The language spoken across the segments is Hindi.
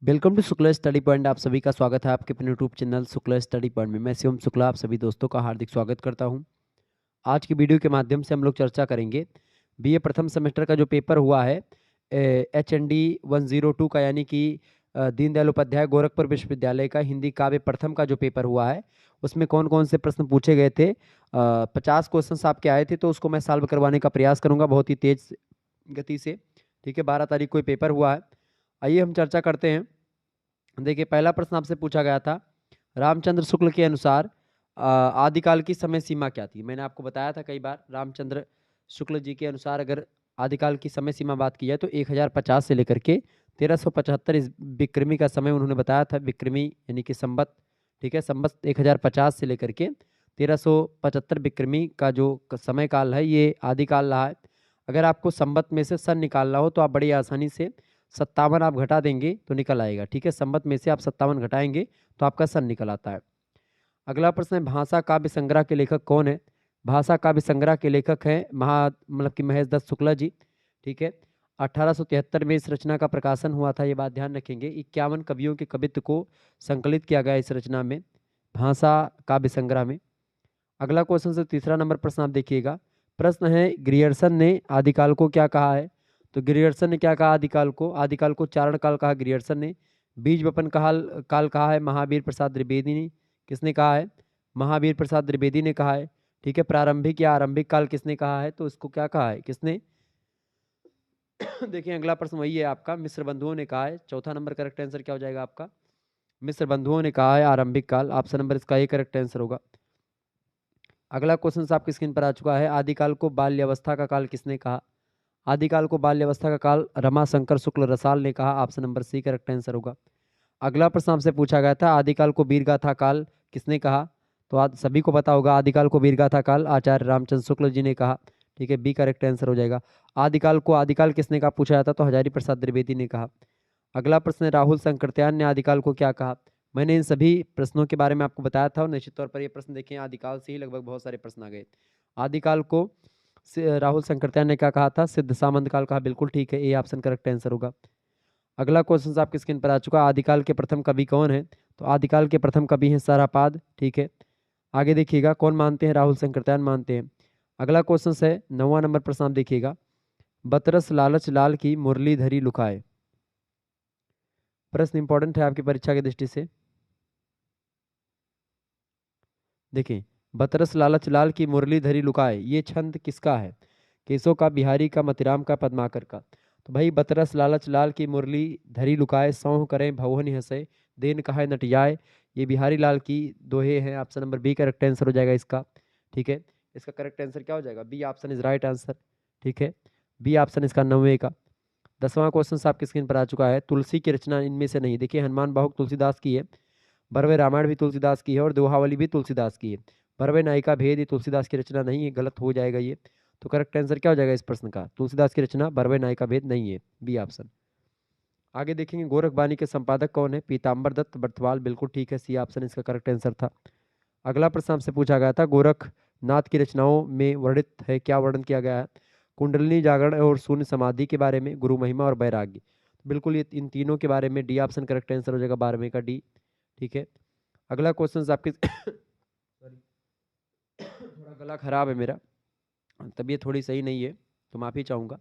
Welcome to Shukla study point. आप सभी का स्वागत है आपके अपने YouTube channel Shukla study point में। मैं शिवम शुक्ला आप सभी दोस्तों का हार्दिक स्वागत करता हूं। आज की वीडियो के माध्यम से हम लोग चर्चा करेंगे बीए प्रथम सेमेस्टर का जो पेपर हुआ है HND 102 का, यानी कि दीनदयाल उपाध्याय गोरखपुर विश्वविद्यालय का हिंदी काव्य प्रथम का जो पेपर हुआ है उसमें कौन कौन से प्रश्न पूछे गए थे। 50 क्वेश्चन आपके आए थे, तो उसको मैं सॉल्व करवाने का प्रयास करूंगा बहुत ही तेज गति से। ठीक है, 12 तारीख को ये पेपर हुआ है। आइए हम चर्चा करते हैं। देखिए, पहला प्रश्न आपसे पूछा गया था, रामचंद्र शुक्ल के अनुसार आदिकाल की समय सीमा क्या थी। मैंने आपको बताया था कई बार, रामचंद्र शुक्ल जी के अनुसार अगर आदिकाल की समय सीमा बात की जाए तो 1050 से लेकर के 1375 इस विक्रमी का समय उन्होंने बताया था। विक्रमी यानी कि संवत, ठीक है, संवत 1050 से लेकर के 1375 विक्रमी का जो समय काल है ये आदिकाल रहा है। अगर आपको संवत में से सन निकालना हो तो आप बड़ी आसानी से 57 आप घटा देंगे तो निकल आएगा। ठीक है, संवत में से आप 57 घटाएंगे तो आपका सन निकल आता है। अगला प्रश्न है, भाषा काव्य संग्रह के लेखक कौन है। भाषा काव्य संग्रह के लेखक हैं मतलब कि महेश दत्त शुक्ला जी। ठीक है, 1873 में इस रचना का प्रकाशन हुआ था, ये बात ध्यान रखेंगे। 51 कवियों के कवित्व को संकलित किया गया इस रचना में, भाषा काव्य संग्रह में। अगला क्वेश्चन से तीसरा नंबर प्रश्न आप देखिएगा। प्रश्न है, ग्रियर्सन ने आदिकाल को क्या कहा है। तो ग्रियर्सन ने क्या कहा आदिकाल को? आदिकाल को चारण काल कहा ग्रियर्सन ने। बीज वपन काल काल कहा है महावीर प्रसाद द्विवेदी ने। किसने कहा है? महावीर प्रसाद द्विवेदी ने कहा है। ठीक है, प्रारंभिक या आरंभिक काल किसने कहा है? तो इसको क्या कहा है, किसने? देखिए, अगला प्रश्न वही है आपका, मिस्र बंधुओं ने कहा है। चौथा नंबर करेक्ट आंसर क्या हो जाएगा आपका? मिस्र बंधुओं ने कहा है आरंभिक काल। ऑप्शन नंबर इसका ही करेक्ट आंसर होगा। अगला क्वेश्चन आपकी स्क्रीन पर आ चुका है, आदिकाल को बाल्यावस्था का काल किसने कहा। आदिकाल को बाल्यावस्था का काल रमाशंकर शुक्ल रसाल ने कहा। Option number C correct answer होगा। अगला प्रश्न आपसे पूछा गया था, आदिकाल को वीरगाथा काल किसने कहा। तो आज सभी को पता होगा, आदिकाल को वीरगाथा काल आचार्य रामचंद्र शुक्ल जी ने कहा। ठीक है, बी करेक्ट आंसर हो जाएगा। आदिकाल को आदिकाल किसने कहा पूछा जाता तो हजारी प्रसाद द्विवेदी ने कहा। अगला प्रश्न है, राहुल संकृत्यान ने आदिकाल को क्या कहा। मैंने इन सभी प्रश्नों के बारे में आपको बताया था और निश्चित तौर पर ये प्रश्न देखें, आदिकाल से ही लगभग बहुत सारे प्रश्न आ गए। आदिकाल को राहुल संकृत्यान ने क्या कहा था? सिद्ध सामंत काल कहा। बिल्कुल ठीक है, ए ऑप्शन करेक्ट आंसर होगा। अगला क्वेश्चन आपकी स्क्रीन पर आ चुका है, आदिकाल के प्रथम कवि कौन है। तो आदिकाल के प्रथम कवि हैं सारापाद। ठीक है, आगे देखिएगा, कौन मानते हैं? राहुल संकृत्यान मानते हैं। अगला क्वेश्चन है 9वां नंबर प्रश्न आप देखिएगा, बतरस लालच लाल की मुरलीधरी लुकाए। प्रश्न इंपॉर्टेंट है आपकी परीक्षा की दृष्टि से। देखिए, बतरस लालच लाल की मुरलीधरी लुकाए, ये छंद किसका है? केशव का, बिहारी का, मतिराम का, पद्माकर का। तो भाई, बतरस लालच लाल की मुरली धरी लुकाए, सौंह करें भवन हंसे, देन कहा नटियाए, ये बिहारी लाल की दोहे हैं। Option number B correct answer हो जाएगा इसका। ठीक है, इसका करेक्ट आंसर क्या हो जाएगा? B option is right answer. ठीक है, बी ऑप्शन इसका 9वें का। 10वां क्वेश्चन आपकी स्क्रीन पर आ चुका है, तुलसी की रचना इनमें से नहीं। देखिए, हनुमान बाहुक तुलसीदास की है, भरवे रामायण भी तुलसीदास की है और दोहावली भी तुलसीदास की है। भरवे नायिका भेद ये तुलसीदास की रचना नहीं है, गलत हो जाएगा ये। तो करेक्ट आंसर क्या हो जाएगा इस प्रश्न का? तुलसीदास की रचना भरवे नायिका भेद नहीं है, बी ऑप्शन। आगे देखेंगे, गोरखबानी के संपादक कौन है? पीताम्बर दत्त बर्तवाल। बिल्कुल ठीक है, सी ऑप्शन इसका करेक्ट आंसर था। अगला प्रश्न आपसे पूछा गया था, गोरखनाथ की रचनाओं में वर्णित है, क्या वर्णन किया गया है? कुंडलिनी जागरण और शून्य समाधि के बारे में, गुरु महिमा और वैराग्य। बिल्कुल ये इन तीनों के बारे में, डी ऑप्शन करेक्ट आंसर हो जाएगा, 12वें का डी। ठीक है, अगला क्वेश्चन आपके सॉरी, थोड़ा गला खराब है मेरा, तबीयत थोड़ी सही नहीं है, तो माफी चाहूंगा।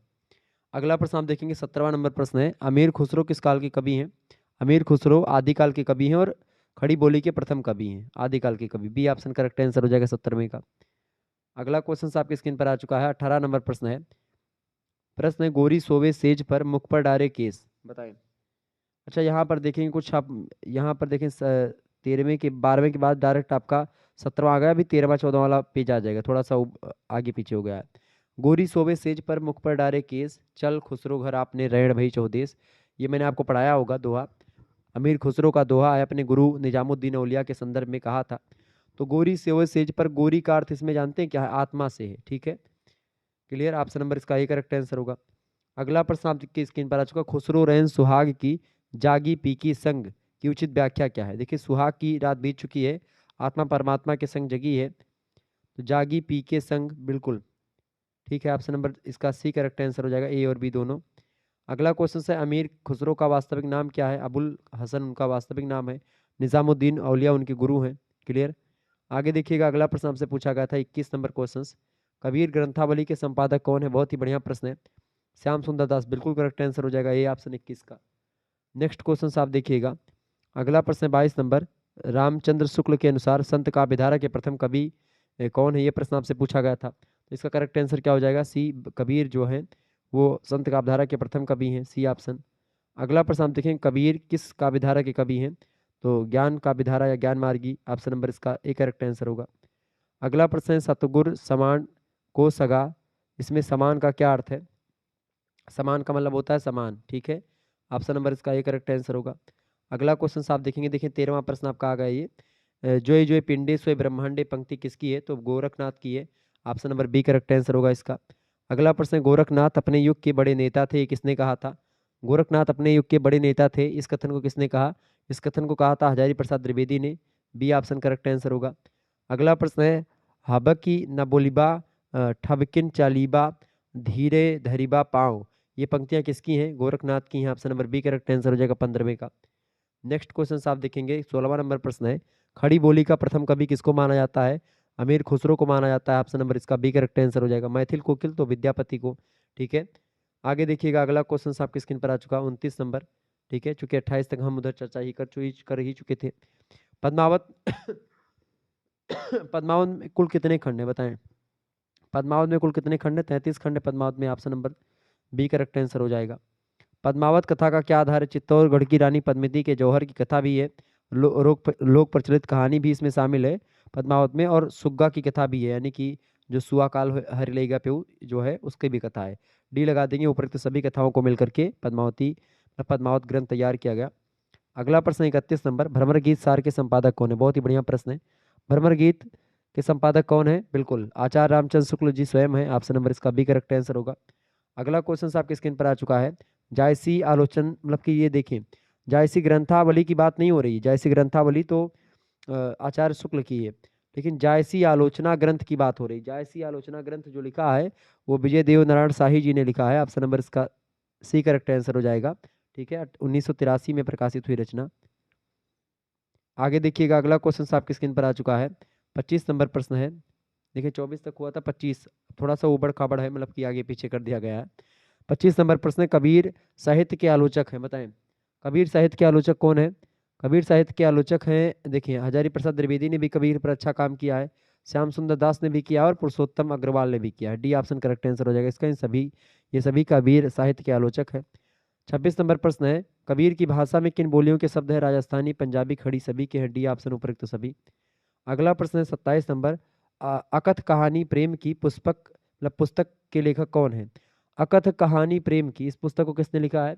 अगला प्रश्न आप देखेंगे, 17वां नंबर प्रश्न है, अमीर खुसरो किस काल के कवि हैं। अमीर खुसरो आदिकाल के कवि हैं और खड़ी बोली के प्रथम कवि हैं, आदिकाल के कवि। बी ऑप्शन करेक्ट आंसर हो जाएगा 17वें का। अगला क्वेश्चन आपकी स्क्रीन पर आ चुका है, 18 नंबर प्रश्न है। प्रश्न है, गोरी सोवे सेज पर मुख पर डारे केस, बताएं। अच्छा, यहाँ पर देखेंगे कुछ आप, यहाँ पर देखें 13वें के 12वें के बाद डायरेक्ट आपका 17वां आ गया, अभी 13वां 14वां वाला पेज आ जाएगा, थोड़ा सा आगे पीछे हो गया है। गोरी सोवे सेज पर मुख पर डारे केस, चल खुसरो घर आपने रैण भई चौदेस। ये मैंने आपको पढ़ाया होगा दोहा, अमीर खुसरो का दोहा है, अपने गुरु निजामुद्दीन औलिया के संदर्भ में कहा था। तो गोरी सोवे सेज पर, गोरी का अर्थ इसमें जानते हैं क्या है? आत्मा से है। ठीक है, क्लियर, ऑप्शन नंबर इसका ही करेक्ट आंसर होगा। अगला प्रश्न आपकी स्क्रीन पर आ चुका, खुसरो रैन सुहाग की जागी पी की संग की उचित व्याख्या क्या है। देखिए, सुहाग की रात बीत चुकी है, आत्मा परमात्मा के संग जगी है, तो जागी पी के संग, बिल्कुल ठीक है, ऑप्शन नंबर इसका सी करेक्ट आंसर हो जाएगा, ए और बी दोनों। अगला क्वेश्चन है अमीर खुसरो का वास्तविक नाम क्या है? अबुल हसन उनका वास्तविक नाम है। निजामुद्दीन औलिया उनके गुरु हैं। क्लियर। आगे देखिएगा, अगला प्रश्न आपसे पूछा गया था 21 नंबर क्वेश्चन, कबीर ग्रंथावली के संपादक कौन है? बहुत ही बढ़िया प्रश्न है, श्याम सुंदर दास। बिल्कुल करेक्ट आंसर हो जाएगा ये ऑप्शन 21 का। नेक्स्ट क्वेश्चन आप देखिएगा, अगला प्रश्न 22 नंबर, रामचंद्र शुक्ल के अनुसार संत काव्यधारा के प्रथम कवि कौन है? ये प्रश्न आपसे पूछा गया था। तो इसका करेक्ट आंसर क्या हो जाएगा? सी, कबीर जो है वो संत काव्यधारा के प्रथम कवि हैं, सी ऑप्शन। अगला प्रश्न आप देखें, कबीर किस काव्यधारा के कवि हैं? तो ज्ञान काव्यधारा या ज्ञान मार्गी, ऑप्शन नंबर इसका ए करेक्ट आंसर होगा। अगला प्रश्न है सतगुर समान को सगा, इसमें समान का क्या अर्थ है? समान का मतलब होता है समान, ठीक है, ऑप्शन नंबर इसका ए करेक्ट आंसर होगा। अगला क्वेश्चन आप देखेंगे, देखिए 13वां प्रश्न आपका आ गया ये, जोय जोय पिंडे सोए ब्रह्मांडे पंक्ति किसकी है? तो गोरखनाथ की है, option number B correct answer होगा इसका। अगला प्रश्न, गोरखनाथ अपने युग के बड़े नेता थे, ये किसने कहा था? गोरखनाथ अपने युग के बड़े नेता थे, इस कथन को किसने कहा? इस कथन को कहा था हजारी प्रसाद द्विवेदी ने, बी ऑप्शन करेक्ट आंसर होगा। अगला प्रश्न है, हबकी न बोलिबा ठबकिन चालीबा धीरे धरीबा पाँव, ये पंक्तियां किसकी हैं? गोरखनाथ की हैं, option number B correct answer हो जाएगा 15वें का। नेक्स्ट क्वेश्चन आप देखेंगे, 16वां नंबर प्रश्न है, खड़ी बोली का प्रथम कवि किसको माना जाता है? अमीर खुसरो को माना जाता है, ऑप्शन नंबर इसका बी करेक्ट आंसर हो जाएगा। मैथिल कोकिल तो विद्यापति को, ठीक है। आगे देखिएगा, अगला क्वेश्चन आपकी स्क्रीन पर आ चुका है 29 नंबर, ठीक है, चूंकि 28 तक हम उधर चर्चा ही कर ही चुके थे। पद्मावत पद्मावत में कुल कितने खंड है बताएं? पद्मावत में कुल कितने खंड है? 33 खंड है पद्मावत में, option number B correct answer हो जाएगा। पद्मावत कथा का क्या आधार है? चित्तौड़गढ़ की रानी पद्मिनी के जौहर की कथा भी है, लोक प्रचलित कहानी भी इसमें शामिल है पद्मावत में, और सुग्गा की कथा भी है, यानी कि जो सुआकाल हरिलेगा पे जो है उसकी भी कथा है। डी लगा देंगे, उपरोक्त सभी कथाओं को मिलकर के पद्मावत ग्रंथ तैयार किया गया। अगला प्रश्न 31 नंबर, भ्रमर गीत सार के संपादक कौन है? बहुत ही बढ़िया प्रश्न है। भ्रमर गीत के संपादक कौन है? बिल्कुल आचार्य रामचंद्र शुक्ल जी स्वयं है, ऑप्शन नंबर इसका बी करेक्ट आंसर होगा। अगला क्वेश्चन आपके स्क्रीन पर आ चुका है, जायसी आलोचन, मतलब कि ये देखें, जायसी ग्रंथावली की बात नहीं हो रही, जायसी ग्रंथावली तो आचार्य शुक्ल की है, लेकिन जायसी आलोचना ग्रंथ की बात हो रही। जायसी आलोचना ग्रंथ जो लिखा है वो विजय देव नारायण शाही जी ने लिखा है, ऑप्शन नंबर इसका सी करेक्ट आंसर हो जाएगा, ठीक है, 1983 में प्रकाशित हुई रचना। आगे देखिएगा, अगला क्वेश्चन आपकी स्क्रीन पर आ चुका है, 25 नंबर प्रश्न है। देखिए 24 तक हुआ था, 25 थोड़ा सा उबड़ खाबड़ है, मतलब कि आगे पीछे कर दिया गया है। 25 नंबर प्रश्न, कबीर साहित्य के आलोचक हैं, बताएं कबीर साहित्य के आलोचक कौन है? कबीर साहित्य के आलोचक हैं, देखिए हजारी प्रसाद द्विवेदी ने भी कबीर पर अच्छा काम किया है, श्याम सुंदर दास ने भी किया, और पुरुषोत्तम अग्रवाल ने भी किया है, डी ऑप्शन करेक्ट आंसर हो जाएगा इसका। ये सभी कबीर साहित्य के आलोचक है। 26 नंबर प्रश्न है, कबीर की भाषा में किन बोलियों के शब्द है? राजस्थानी, पंजाबी, खड़ी सभी के हैं, डी ऑप्शन उपयुक्त सभी। अगला प्रश्न है 27 नंबर, अकथ कहानी प्रेम की पुष्पक, मतलब पुस्तक के लेखक कौन है? अकथ कहानी प्रेम की, इस पुस्तक को किसने लिखा है?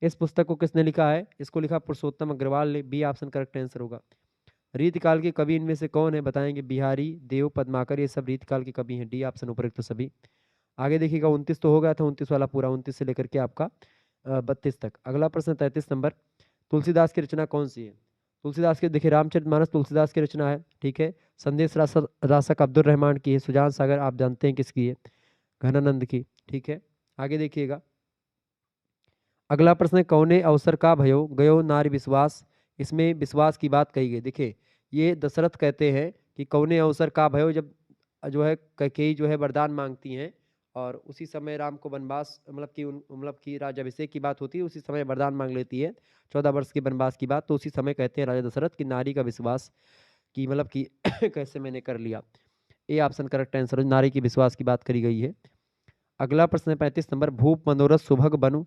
इस पुस्तक को किसने लिखा है? इसको लिखा पुरुषोत्तम अग्रवाल ने, बी ऑप्शन करेक्ट आंसर होगा। रीतकाल के कवि इनमें से कौन है? बताएंगे बिहारी, देव, पद्माकर, ये सब रीतकाल के कवि हैं, डी ऑप्शन उपयुक्त सभी। आगे देखिएगा, 29 तो हो गया था, 29 वाला पूरा, 29 से लेकर के आपका 32 तक। अगला प्रश्न 33 नंबर, तुलसीदास की रचना कौन सी है? तुलसीदास की, देखिए रामचरितमानस तुलसीदास की रचना है, ठीक है, संदेश रासक अब्दुल रहमान की है, सुजान सागर आप जानते हैं किसकी है, घनानंद की, ठीक है। आगे देखिएगा, अगला प्रश्न है, कौने अवसर का भयो गयो नारी विश्वास, इसमें विश्वास की बात कही गई। देखिए ये दशरथ कहते हैं कि कौने अवसर का भयो, जब जो है कैकेयी जो है वरदान मांगती हैं, और उसी समय राम को वनवास, मतलब कि राज्याभिषेक की बात होती है, उसी समय वरदान मांग लेती है 14 वर्ष के वनवास की बात, तो उसी समय कहते हैं राजा दशरथ की नारी का विश्वास की, मतलब कि कैसे मैंने कर लिया, ए ऑप्शन करेक्ट आंसर, नारी की विश्वास की बात करी गई है। अगला प्रश्न है 35 नंबर, भूप मनोरथ सुभग बनु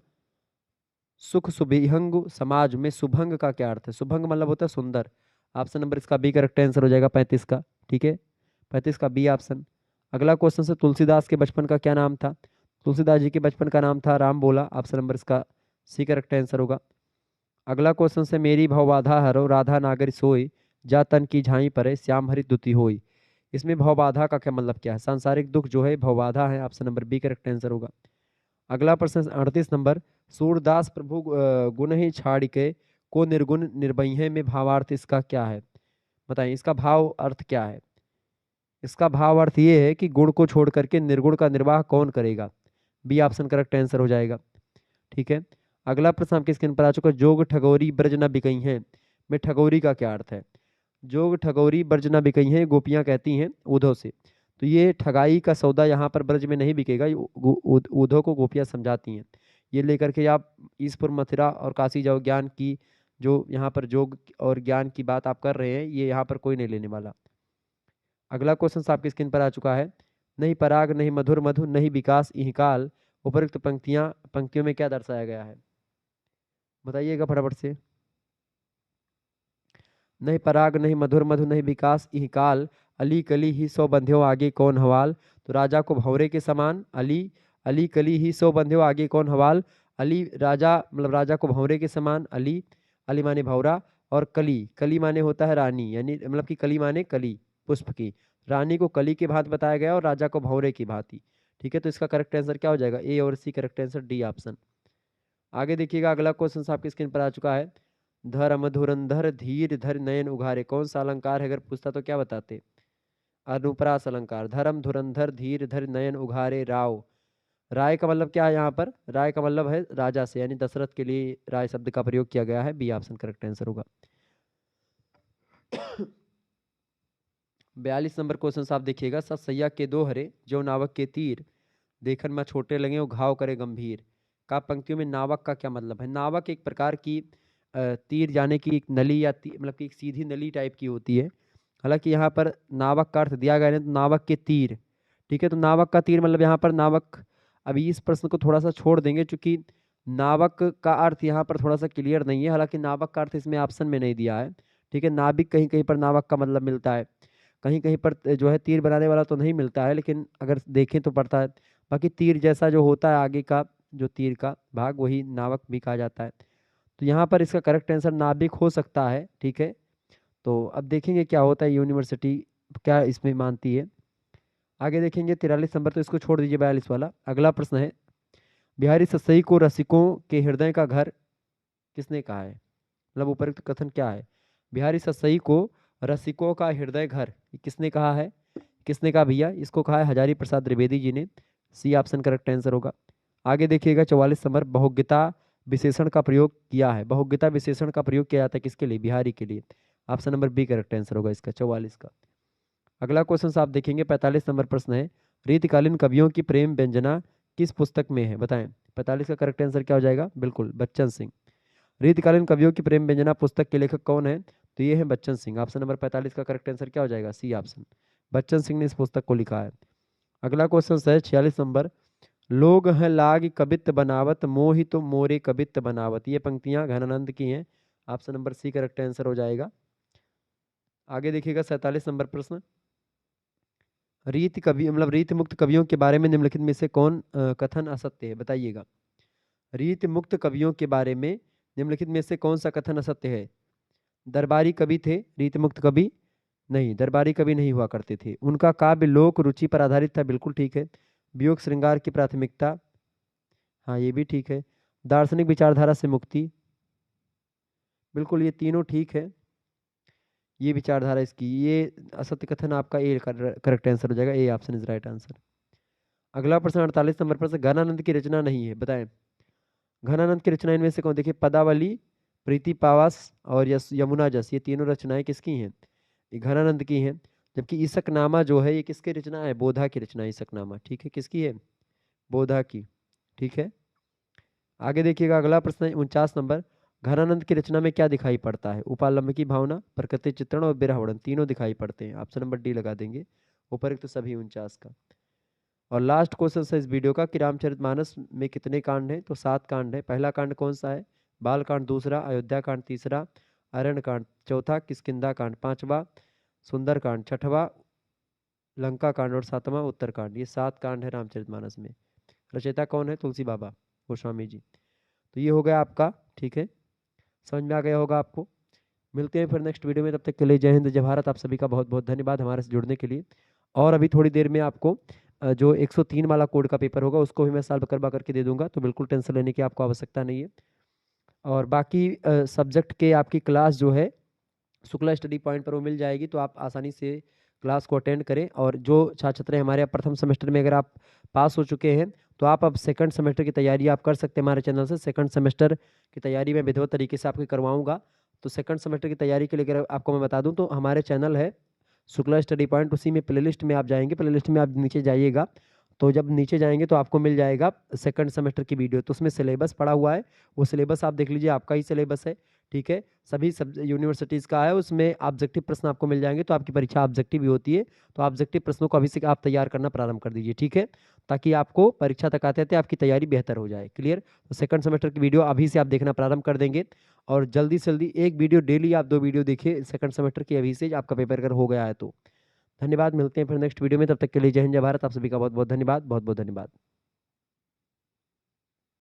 सुख सुभिहंग समाज में सुभंग का क्या अर्थ है? सुभंग मतलब होता है सुंदर, ऑप्शन नंबर इसका बी करेक्ट आंसर हो जाएगा 35 का, ठीक है, 35 का बी ऑप्शन। अगला क्वेश्चन से, तुलसीदास के बचपन का क्या नाम था? तुलसीदास जी के बचपन का नाम था राम बोला, ऑप्शन नंबर इसका सी करेक्ट आंसर होगा। अगला क्वेश्चन से, मेरी भवबाधा हरो राधा नागरी सोई, जा तन की झाई परे श्याम हरि दुती होई, इसमें भवबाधा का क्या मतलब क्या है? सांसारिक दुख जो है भवबाधा है, option number B correct answer होगा। अगला प्रश्न 38 नंबर, सूरदास प्रभु गुण ही छाड़ के को निर्गुण निर्भय में भावार्थ इसका क्या है? बताइए इसका भाव अर्थ क्या है? इसका भाव अर्थ ये है कि गुण को छोड़ करके निर्गुण का निर्वाह कौन करेगा, बी ऑप्शन करेक्ट आंसर हो जाएगा। ठीक है। अगला प्रश्न आपके स्क्रीन पर आ चुका है, जोग ठगोरी ब्रज न बिकई हैं में ठगोरी का क्या अर्थ है? जोग ठगोरी ब्रज न बिकई हैं, गोपियाँ कहती हैं उद्धव से। तो ये ठगाई का सौदा यहाँ पर ब्रज में नहीं बिकेगा, ये उद्धव को गोपियाँ समझाती हैं। ये लेकर के आप ईसपुर मथुरा और काशी जाओ, ज्ञान की जो यहाँ पर जोग और ज्ञान की बात आप कर रहे हैं, ये यहाँ पर कोई नहीं लेने वाला। अगला क्वेश्चन आपकी स्क्रीन पर आ चुका है, नहीं पराग नहीं मधुर मधु नहीं विकास इह काल, उपरोक्त पंक्तियों में क्या दर्शाया गया है? बताइएगा फटाफट से। नहीं पराग नहीं मधुर मधु नहीं विकास इह काल, अली कली ही सौ बंध्यो आगे कौन हवाल। तो राजा को भंवरे के समान अली, अली कली ही सौ बंध्यो आगे कौन हवाल। अली राजा मतलब राजा को भंवरे के समान अली, अली माने भंवरा, और कली, कली माने होता है रानी, यानी मतलब कि कली माने कली पुष्प की, रानी को कली के भांति बताया गया और राजा को भंवरे की भांति। ठीक है, तो इसका करेक्ट आंसर क्या हो जाएगा? ए और C correct answer, D option. आगे देखिएगा, अगला क्वेश्चन आपकी स्क्रीन पर आ चुका है, धर्म धुरंधर धीर धर नयन उघारे, कौन सा अलंकार है? अगर पूछता तो क्या बताते? अनुप्रास अलंकार। धर्म धुरंधर धीर धर नयन उघारे राव, राय का मतलब क्या है यहाँ पर? राय का मतलब है राजा से, यानी दशरथ के लिए राय शब्द का प्रयोग किया गया है। बी ऑप्शन करेक्ट आंसर होगा। 42 नंबर क्वेश्चन आप देखिएगा, सत सैया के दो हरे जो नावक के तीर, देखन में छोटे लगे वो घाव करे गंभीर, का पंक्तियों में नावक का क्या मतलब है? नावक एक प्रकार की तीर जाने की एक नली या मतलब कि एक सीधी नली टाइप की होती है। हालांकि यहाँ पर नावक का अर्थ दिया गया है तो नावक के तीर। ठीक है, तो नावक का तीर मतलब यहाँ पर नावक, अभी इस प्रश्न को थोड़ा सा छोड़ देंगे क्योंकि नावक का अर्थ यहाँ पर थोड़ा सा क्लियर नहीं है। हालांकि नावक का अर्थ इसमें ऑप्शन में नहीं दिया है। ठीक है, नाविक कहीं कहीं पर नावक का मतलब मिलता है, कहीं कहीं पर जो है तीर बनाने वाला तो नहीं मिलता है, लेकिन अगर देखें तो पड़ता है। बाकी तीर जैसा जो होता है आगे का जो तीर का भाग, वही नावक भी कहा जाता है। तो यहाँ पर इसका करेक्ट आंसर नाविक हो सकता है। ठीक है, तो अब देखेंगे क्या होता है, यूनिवर्सिटी क्या इसमें मानती है। आगे देखेंगे 43 नंबर, तो इसको छोड़ दीजिए, 42 वाला। अगला प्रश्न है, बिहारी सतसई को रसिकों के हृदय का घर किसने कहा है? मतलब उपरोक्त कथन क्या है? बिहारी सतसई को रसिकों का हृदय घर किसने कहा है? किसने कहा भैया? इसको कहा है हजारी प्रसाद द्विवेदी जी ने। सी ऑप्शन करेक्ट आंसर होगा। आगे देखिएगा 44 नंबर, बहुज्ञता विशेषण का प्रयोग किया है, बहुज्ञता विशेषण का प्रयोग किया जाता है किसके लिए? बिहारी के लिए। Option number B correct answer होगा इसका 44 का। अगला क्वेश्चन आप देखेंगे 45 नंबर प्रश्न है, रीतिकालीन कवियों की प्रेम व्यंजना किस पुस्तक में है? बताएं। 45 का करेक्ट आंसर क्या हो जाएगा? बिल्कुल बच्चन सिंह। रीतिकालीन कवियों की प्रेम व्यंजना पुस्तक के लेखक कौन है? तो ये है बच्चन सिंह। ऑप्शन नंबर 45 का करेक्ट आंसर क्या हो जाएगा? सी ऑप्शन, बच्चन सिंह ने इस पुस्तक को लिखा है। अगला क्वेश्चन है 46 नंबर, लोग हैं लाग कबित बनावत मोहि तो मोरे कबित बनावत, ये पंक्तियां घनानंद की हैं। Option number C correct answer हो जाएगा। आगे देखिएगा 47 नंबर प्रश्न, रीति कवि मतलब रीति मुक्त कवियों के बारे में निम्नलिखित में से कौन कथन असत्य है? बताइएगा। रीति मुक्त कवियों के बारे में निम्नलिखित में से कौन सा कथन असत्य है? दरबारी कवि थे रीति मुक्त कवि? नहीं, दरबारी कवि नहीं हुआ करते थे। उनका काव्य लोक रुचि पर आधारित था, बिल्कुल ठीक है। वियोग श्रृंगार की प्राथमिकता, हाँ ये भी ठीक है। दार्शनिक विचारधारा से मुक्ति, बिल्कुल ये तीनों ठीक है। ये विचारधारा इसकी, ये असत्य कथन आपका ए करेक्ट आंसर हो जाएगा। A option is right answer. अगला प्रश्न 48 नंबर पर, घनानंद की रचना नहीं है, बताएं। घनानंद की रचना इनमें से कौन? देखिए, पदावली, प्रीति पावास और यमुना जस, ये तीनों रचनाएं किसकी हैं? ये घनानंद की हैं। जबकि ईसकनामा जो है ये किसकी रचना है? बोधा की रचना है ईसकनामा। ठीक है, किसकी है? बोधा की। ठीक है, आगे देखिएगा अगला प्रश्न है 49 नंबर, घनानंद की रचना में क्या दिखाई पड़ता है? उपालंब की भावना, प्रकृति चित्रण और बिरह वर्णन, तीनों दिखाई पड़ते हैं। ऑप्शन नंबर डी लगा देंगे उपरोक्त सभी 49 का। और लास्ट क्वेश्चन है इस वीडियो का कि रामचरितमानस में कितने कांड हैं? तो 7 कांड है। पहला कांड कौन सा है? बाल कांड दूसरा, अयोध्या कांड तीसरा, अरण्य कांड चौथा, किष्किंधा कांड पांचवा, सुंदर कांड छठवा, लंका कांड और सातवां उत्तर कांड। ये 7 कांड है रामचरितमानस में। रचयिता कौन है? तुलसी बाबा गोस्वामी जी। तो ये हो गया आपका। ठीक है, समझ में आ गया होगा आपको। मिलते हैं फिर नेक्स्ट वीडियो में, तब तक के लिए जय हिंद जय भारत। आप सभी का बहुत बहुत धन्यवाद हमारे से जुड़ने के लिए। और अभी थोड़ी देर में आपको जो 103 वाला कोड का पेपर होगा उसको भी मैं सॉल्व करवा करके दे दूंगा, तो बिल्कुल टेंशन लेने की आपको आवश्यकता नहीं है। और बाकी सब्जेक्ट के आपकी क्लास जो है शुक्ला स्टडी पॉइंट पर वो मिल जाएगी, तो आप आसानी से क्लास को अटेंड करें। और जो छात्र छात्राएं हमारे प्रथम सेमेस्टर में अगर आप पास हो चुके हैं तो आप अब सेकंड सेमेस्टर की तैयारी आप कर सकते हैं हमारे चैनल से। सेकंड सेमेस्टर की तैयारी मैं विधिवत तरीके से आपकी करवाऊंगा। तो सेकंड सेमेस्टर की तैयारी के लिए अगर आपको मैं बता दूं तो हमारे चैनल है शुक्ला स्टडी पॉइंट, उसी में प्लेलिस्ट में आप जाएंगे, प्लेलिस्ट में आप नीचे जाइएगा, तो जब नीचे जाएंगे तो आपको मिल जाएगा सेकंड सेमेस्टर की वीडियो। तो उसमें सिलेबस पड़ा हुआ है, वो सिलेबस आप देख लीजिए, आपका ही सिलेबस है, ठीक है, सभी सब यूनिवर्सिटीज़ का है। उसमें ऑब्जेक्टिव प्रश्न आपको मिल जाएंगे, तो आपकी परीक्षा ऑब्जेक्टिव भी होती है, तो ऑब्जेक्टिव प्रश्नों को अभी से आप तैयार करना प्रारंभ कर दीजिए, ठीक है, ताकि आपको परीक्षा तक आते आते आपकी तैयारी बेहतर हो जाए। क्लियर? तो सेकंड सेमेस्टर की वीडियो अभी से आप देखना प्रारंभ कर देंगे, और जल्दी से जल्दी एक वीडियो डेली आप 2 वीडियो देखिए सेकंड सेमेस्टर की अभी से, आपका पेपर अगर हो गया है तो। धन्यवाद, मिलते हैं फिर नेक्स्ट वीडियो में, तब तक के लिए जय हिंद जय भारत। आप सभी का बहुत बहुत धन्यवाद, बहुत बहुत धन्यवाद।